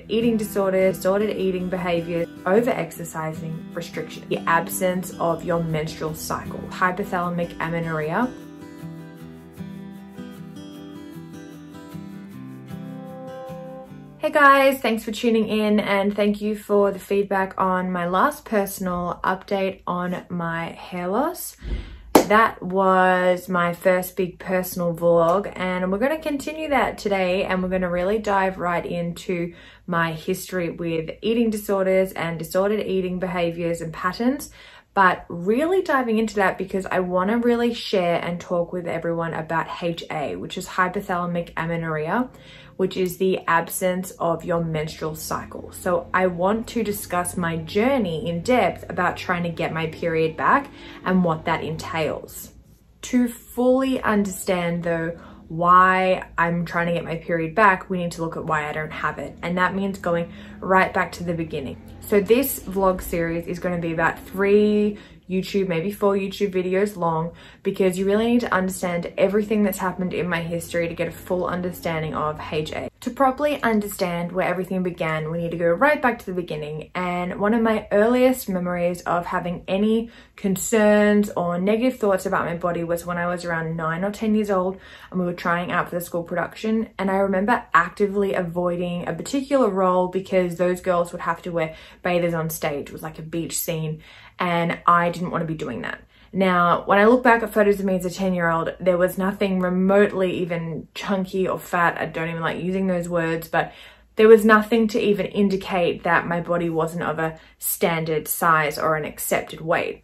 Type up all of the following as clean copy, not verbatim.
eating disorders, disordered eating behaviors, over-exercising, restriction, the absence of your menstrual cycle, hypothalamic amenorrhea. Hey guys, thanks for tuning in and thank you for the feedback on my last personal update on my hair loss. That was my first big personal vlog and we're going to continue that today, and we're going to really dive right into my history with eating disorders and disordered eating behaviors and patterns, but really diving into that because I want to really share and talk with everyone about HA, which is hypothalamic amenorrhea, which is the absence of your menstrual cycle. So I want to discuss my journey in depth about trying to get my period back and what that entails. To fully understand though why I'm trying to get my period back, we need to look at why I don't have it. And that means going right back to the beginning. So this vlog series is going to be about 3 YouTube, maybe 4 YouTube videos long, because you really need to understand everything that's happened in my history to get a full understanding of HA. To properly understand where everything began, we need to go right back to the beginning. And one of my earliest memories of having any concerns or negative thoughts about my body was when I was around 9 or 10 years old and we were trying out for the school production. And I remember actively avoiding a particular role because those girls would have to wear bathers on stage. It was like a beach scene and I didn't want to be doing that. Now, when I look back at photos of me as a 10-year-old, there was nothing remotely even chunky or fat. I don't even like using those words, but there was nothing to even indicate that my body wasn't of a standard size or an accepted weight.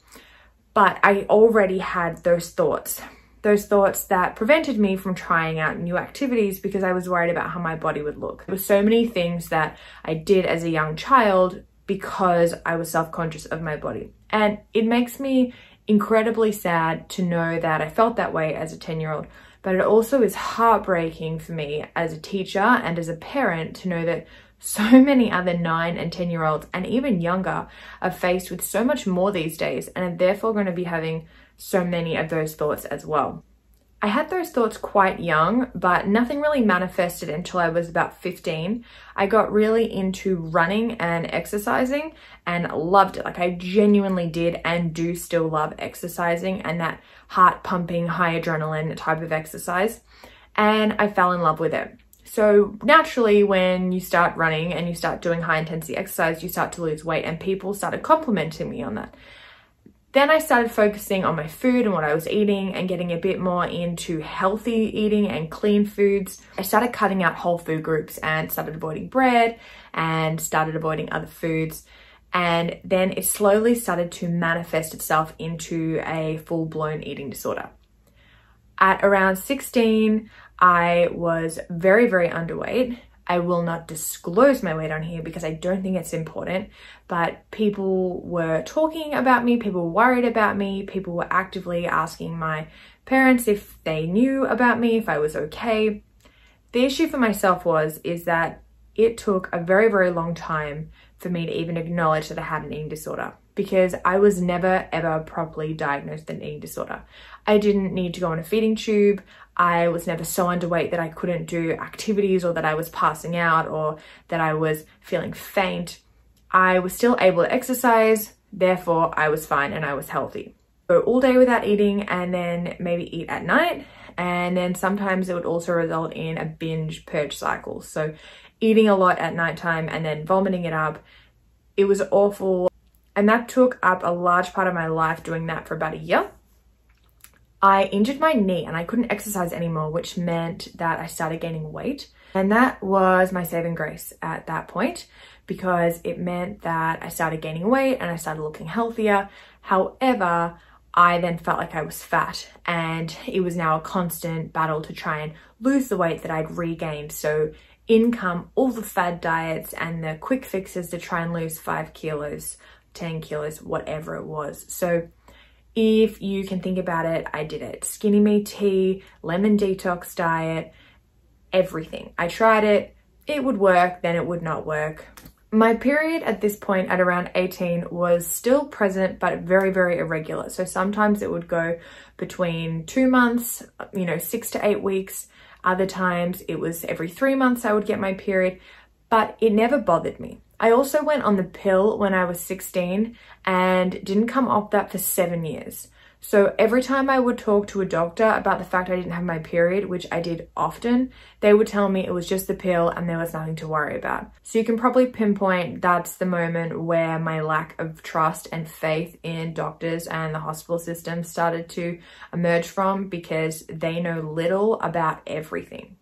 But I already had those thoughts that prevented me from trying out new activities because I was worried about how my body would look. There were so many things that I did as a young child because I was self-conscious of my body. And it makes me incredibly sad to know that I felt that way as a 10-year-old, but it also is heartbreaking for me as a teacher and as a parent to know that so many other 9 and 10-year-olds and even younger are faced with so much more these days and are therefore going to be having so many of those thoughts as well. I had those thoughts quite young, but nothing really manifested until I was about 15. I got really into running and exercising and loved it. Like I genuinely did and do still love exercising and that heart pumping, high adrenaline type of exercise. And I fell in love with it. So naturally, when you start running and you start doing high intensity exercise, you start to lose weight and people started complimenting me on that. Then I started focusing on my food and what I was eating and getting a bit more into healthy eating and clean foods. I started cutting out whole food groups and started avoiding bread and started avoiding other foods. And then it slowly started to manifest itself into a full-blown eating disorder. At around 16, I was very, very underweight. I will not disclose my weight on here because I don't think it's important, but people were talking about me, people were worried about me, people were actively asking my parents if they knew about me, if I was okay. The issue for myself is that it took a very, very long time for me to even acknowledge that I had an eating disorder because I was never ever properly diagnosed with an eating disorder. I didn't need to go on a feeding tube. I was never so underweight that I couldn't do activities or that I was passing out or that I was feeling faint. I was still able to exercise, therefore I was fine and I was healthy. Go all day without eating and then maybe eat at night, and then sometimes it would also result in a binge purge cycle. So eating a lot at nighttime and then vomiting it up. It was awful. And that took up a large part of my life doing that for about a year. I injured my knee and I couldn't exercise anymore, which meant that I started gaining weight. And that was my saving grace at that point because it meant that I started gaining weight and I started looking healthier. However, I then felt like I was fat and it was now a constant battle to try and lose the weight that I'd regained. So in come all the fad diets and the quick fixes to try and lose 5 kilos, 10 kilos, whatever it was. So if you can think about it, I did it. Skinny me tea, lemon detox diet, everything. I tried it. It would work, then it would not work. My period at this point at around 18 was still present, but very, very irregular. So sometimes it would go between 2 months, 6 to 8 weeks. Other times it was every 3 months I would get my period. but it never bothered me. I also went on the pill when I was 16 and didn't come off that for 7 years. So every time I would talk to a doctor about the fact I didn't have my period, which I did often, they would tell me it was just the pill and there was nothing to worry about. So you can probably pinpoint that's the moment where my lack of trust and faith in doctors and the hospital system started to emerge from, because they know little about everything,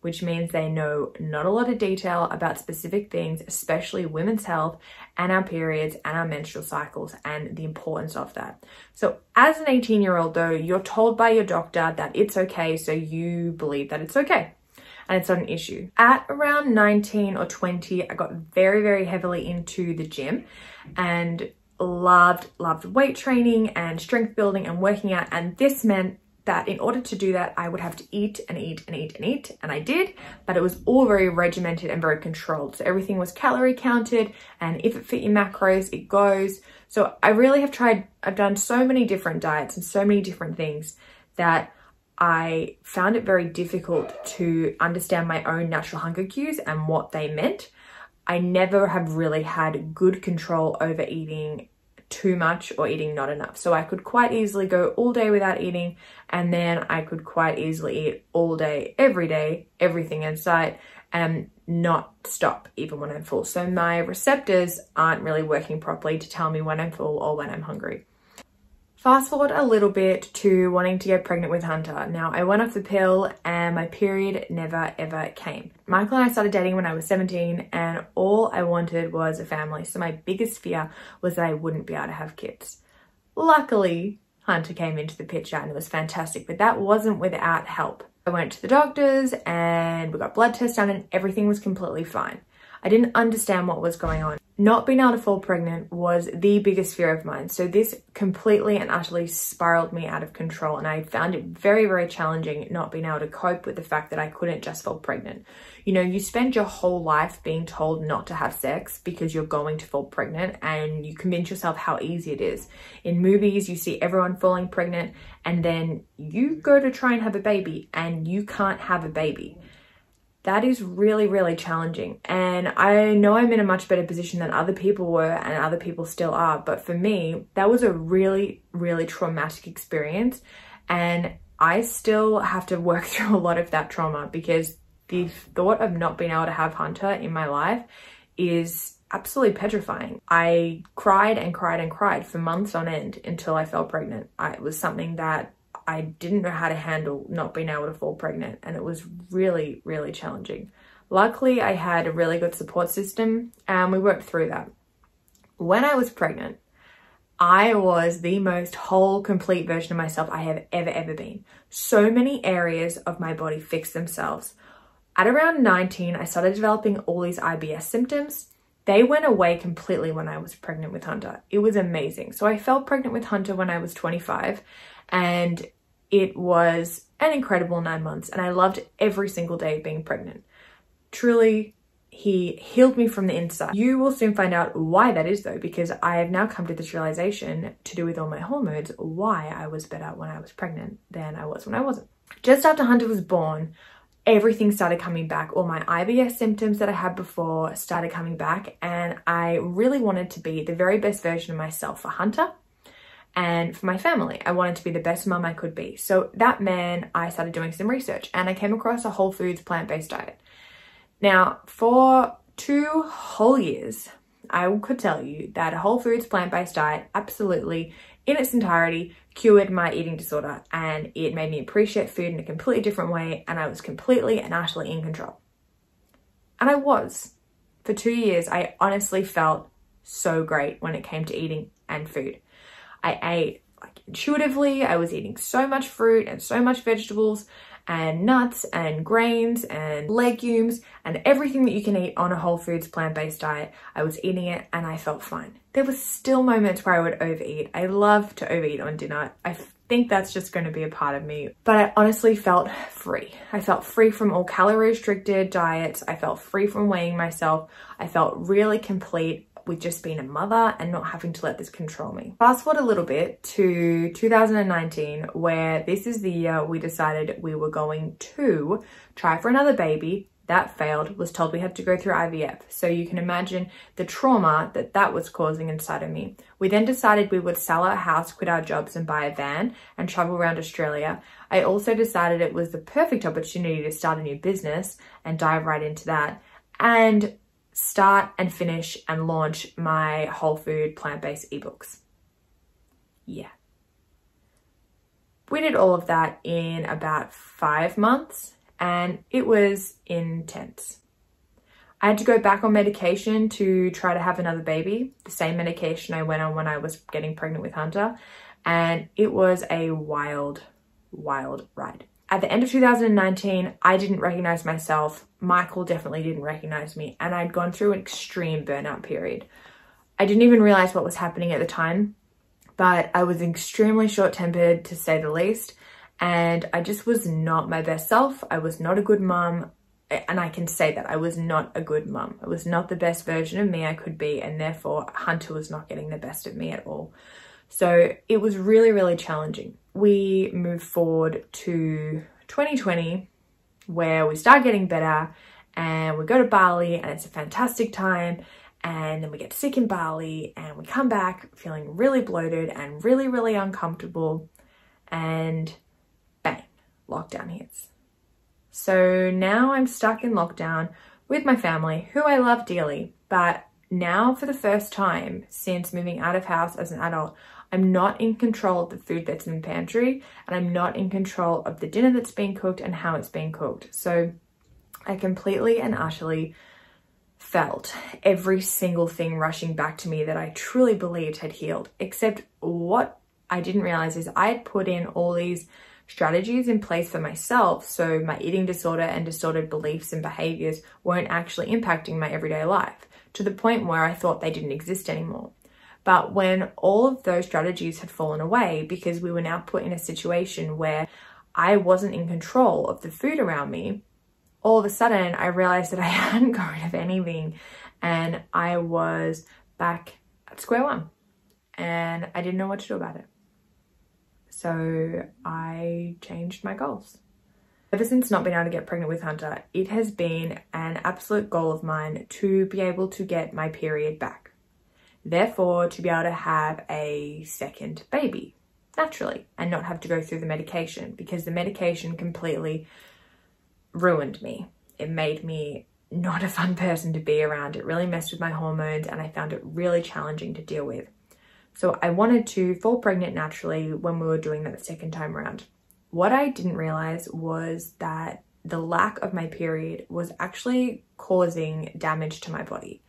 which means they know not a lot of detail about specific things, especially women's health and our periods and our menstrual cycles and the importance of that. So as an 18-year-old though, you're told by your doctor that it's okay, so you believe that it's okay and it's not an issue. At around 19 or 20, I got very, very heavily into the gym and loved weight training and strength building and working out. And this meant that in order to do that, I would have to eat and eat and eat and eat. And I did, but it was all very regimented and very controlled. So everything was calorie counted, and if it fit your macros, it goes. So I really have I've done so many different diets and so many different things that I found it very difficult to understand my own natural hunger cues and what they meant. I never have really had good control over eating too much or eating not enough. So I could quite easily go all day without eating, and then I could quite easily eat all day, every day, everything in sight, and not stop even when I'm full. So my receptors aren't really working properly to tell me when I'm full or when I'm hungry. Fast forward a little bit to wanting to get pregnant with Hunter. Now, I went off the pill and my period never ever came. Michael and I started dating when I was 17, and all I wanted was a family. So my biggest fear was that I wouldn't be able to have kids. Luckily, Hunter came into the picture and it was fantastic, but that wasn't without help. I went to the doctors and we got blood tests done and everything was completely fine. I didn't understand what was going on. Not being able to fall pregnant was the biggest fear of mine. So this completely and utterly spiraled me out of control, and I found it very, very challenging not being able to cope with the fact that I couldn't just fall pregnant. You know, you spend your whole life being told not to have sex because you're going to fall pregnant, and you convince yourself how easy it is. In movies, you see everyone falling pregnant, and then you go to try and have a baby and you can't have a baby. That is really, really challenging. And I know I'm in a much better position than other people were and other people still are. But for me, that was a really, really traumatic experience. And I still have to work through a lot of that trauma, because the thought of not being able to have Hunter in my life is absolutely petrifying. I cried and cried and cried for months on end until I fell pregnant. It was something that I didn't know how to handle, not being able to fall pregnant, and it was really, really challenging. Luckily, I had a really good support system and we worked through that. When I was pregnant, I was the most whole, complete version of myself I have ever been. So many areas of my body fixed themselves. At around 19, I started developing all these IBS symptoms. They went away completely when I was pregnant with Hunter. It was amazing. So I fell pregnant with Hunter when I was 25. And it was an incredible 9 months, and I loved every single day of being pregnant. Truly, he healed me from the inside. You will soon find out why that is though, because I have now come to this realization, to do with all my hormones, why I was better when I was pregnant than I was when I wasn't. Just after Hunter was born, everything started coming back. All my IBS symptoms that I had before started coming back, and I really wanted to be the very best version of myself for Hunter and for my family. I wanted to be the best mum I could be. So that meant I started doing some research, and I came across a whole foods plant-based diet. Now, for 2 whole years, I could tell you that a whole foods plant-based diet absolutely, in its entirety, cured my eating disorder, and it made me appreciate food in a completely different way, and I was completely and utterly in control. And I was. For 2 years, I honestly felt so great when it came to eating and food. I ate like intuitively. I was eating so much fruit and so much vegetables and nuts and grains and legumes and everything that you can eat on a whole foods plant-based diet. I was eating it and I felt fine. There were still moments where I would overeat. I love to overeat on dinner. I think that's just going to be a part of me, but I honestly felt free. I felt free from all calorie restricted diets. I felt free from weighing myself. I felt really complete with just being a mother and not having to let this control me. Fast forward a little bit to 2019, where this is the year we decided we were going to try for another baby, That failed, was told we had to go through IVF. So you can imagine the trauma that was causing inside of me. We then decided we would sell our house, quit our jobs and buy a van and travel around Australia. I also decided it was the perfect opportunity to start a new business and dive right into that and start and finish and launch my whole food plant-based ebooks. Yeah. We did all of that in about 5 months. And it was intense. I had to go back on medication to try to have another baby, the same medication I went on when I was getting pregnant with Hunter. And it was a wild, wild ride. At the end of 2019, I didn't recognize myself. Michael definitely didn't recognize me. And I'd gone through an extreme burnout period. I didn't even realize what was happening at the time, but I was extremely short-tempered, to say the least. And I just was not my best self. I was not a good mom. And I can say that I was not a good mom. I was not the best version of me I could be. And therefore Hunter was not getting the best of me at all. So it was really, really challenging. We moved forward to 2020 where we start getting better and we go to Bali and it's a fantastic time. And then we get sick in Bali and we come back feeling really bloated and really, really uncomfortable. And lockdown hits. So now I'm stuck in lockdown with my family, who I love dearly, but now for the first time since moving out of house as an adult, I'm not in control of the food that's in the pantry, and I'm not in control of the dinner that's being cooked and how it's being cooked. So I completely and utterly felt every single thing rushing back to me that I truly believed had healed, except what I didn't realize is I had put in all these strategies in place for myself, so my eating disorder and distorted beliefs and behaviors weren't actually impacting my everyday life, to the point where I thought they didn't exist anymore. But when all of those strategies had fallen away because we were now put in a situation where I wasn't in control of the food around me, all of a sudden I realized that I hadn't got rid of anything and I was back at square one and I didn't know what to do about it. So I changed my goals. Ever since not being able to get pregnant with Hunter, it has been an absolute goal of mine to be able to get my period back. Therefore, to be able to have a second baby naturally and not have to go through the medication, because the medication completely ruined me. It made me not a fun person to be around. It really messed with my hormones and I found it really challenging to deal with. So I wanted to fall pregnant naturally when we were doing that the second time around. What I didn't realize was that the lack of my period was actually causing damage to my body.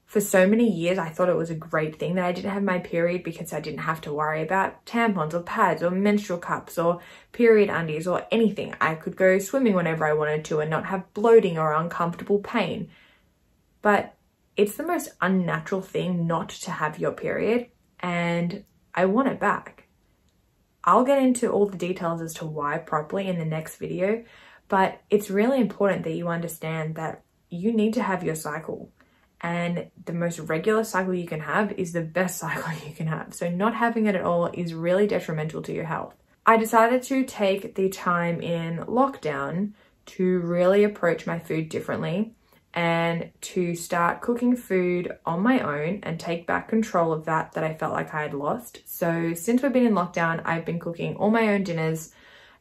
For so many years, I thought it was a great thing that I didn't have my period because I didn't have to worry about tampons or pads or menstrual cups or period undies or anything. I could go swimming whenever I wanted to and not have bloating or uncomfortable pain. But it's the most unnatural thing not to have your period, and I want it back. I'll get into all the details as to why properly in the next video, but it's really important that you understand that you need to have your cycle. And the most regular cycle you can have is the best cycle you can have. So not having it at all is really detrimental to your health. I decided to take the time in lockdown to really approach my food differently and to start cooking food on my own and take back control of that I felt like I had lost. So since we've been in lockdown, I've been cooking all my own dinners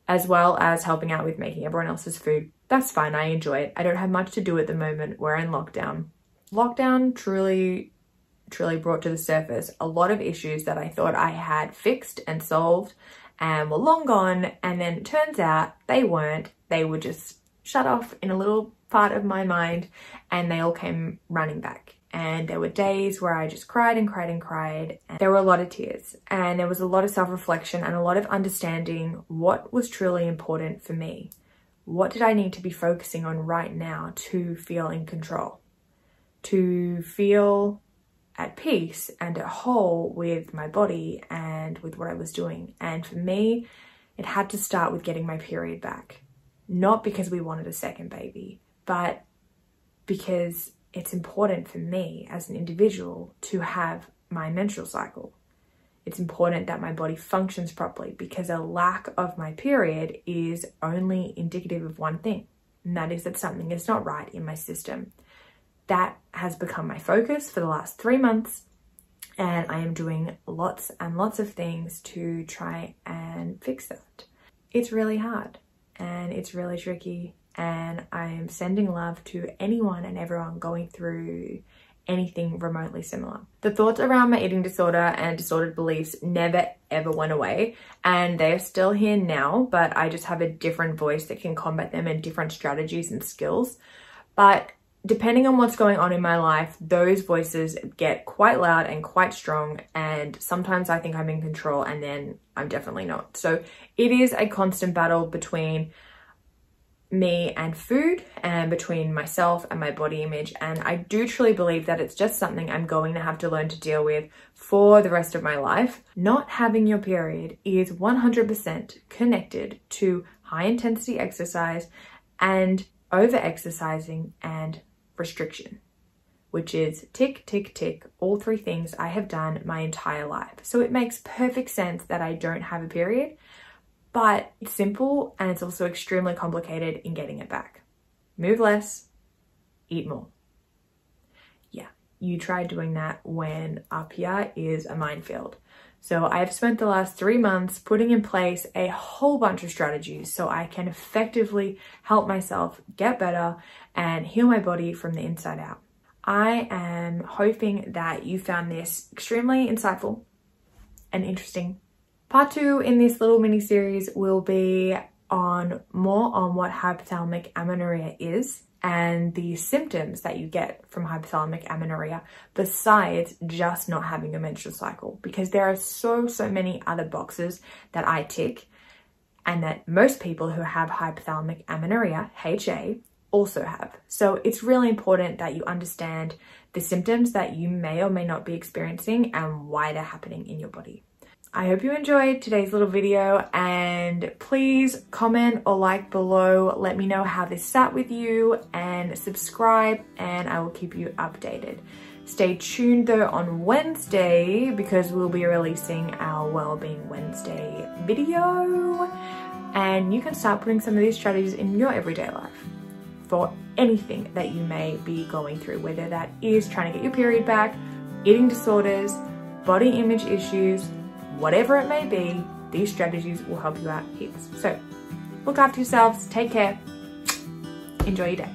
as well as helping out with making everyone else's food. That's fine, I enjoy it. I don't have much to do at the moment. We're in lockdown. Lockdown truly brought to the surface a lot of issues that I thought I had fixed and solved and were long gone, and then it turns out they weren't. They were just shut off in a little part of my mind and they all came running back. And there were days where I just cried and cried and cried. And there were a lot of tears and there was a lot of self-reflection and a lot of understanding what was truly important for me. What did I need to be focusing on right now to feel in control? To feel at peace and at whole with my body and with what I was doing. And for me, it had to start with getting my period back. Not because we wanted a second baby, but because it's important for me as an individual to have my menstrual cycle. It's important that my body functions properly because a lack of my period is only indicative of one thing: and that is that something is not right in my system. That has become my focus for the last 3 months, and I am doing lots and lots of things to try and fix that. It's really hard and it's really tricky, and I am sending love to anyone and everyone going through anything remotely similar. The thoughts around my eating disorder and disordered beliefs never ever went away, and they're still here now, but I just have a different voice that can combat them and different strategies and skills. But depending on what's going on in my life, those voices get quite loud and quite strong, and sometimes I think I'm in control and then I'm definitely not. So it is a constant battle between me and food, and between myself and my body image, and I do truly believe that it's just something I'm going to have to learn to deal with for the rest of my life. Not having your period is 100% connected to high intensity exercise and over exercising and restriction, which is tick, tick, tick, all 3 things I have done my entire life. So it makes perfect sense that I don't have a period, but it's simple and it's also extremely complicated in getting it back. Move less, eat more. Yeah, you try doing that when up here is a minefield. So I've spent the last 3 months putting in place a whole bunch of strategies so I can effectively help myself get better and heal my body from the inside out. I am hoping that you found this extremely insightful and interesting. Part 2 in this little mini series will be more on what hypothalamic amenorrhea is and the symptoms that you get from hypothalamic amenorrhea, besides just not having a menstrual cycle, because there are so many other boxes that I tick and that most people who have hypothalamic amenorrhea, HA, also have. So it's really important that you understand the symptoms that you may or may not be experiencing and why they're happening in your body. I hope you enjoyed today's little video, and please comment or like below. Let me know how this sat with you, and subscribe, and I will keep you updated. Stay tuned though on Wednesday, because we'll be releasing our Wellbeing Wednesday video, and you can start putting some of these strategies in your everyday life for anything that you may be going through, whether that is trying to get your period back, eating disorders, body image issues, whatever it may be. These strategies will help you out heaps. So look after yourselves, take care, enjoy your day.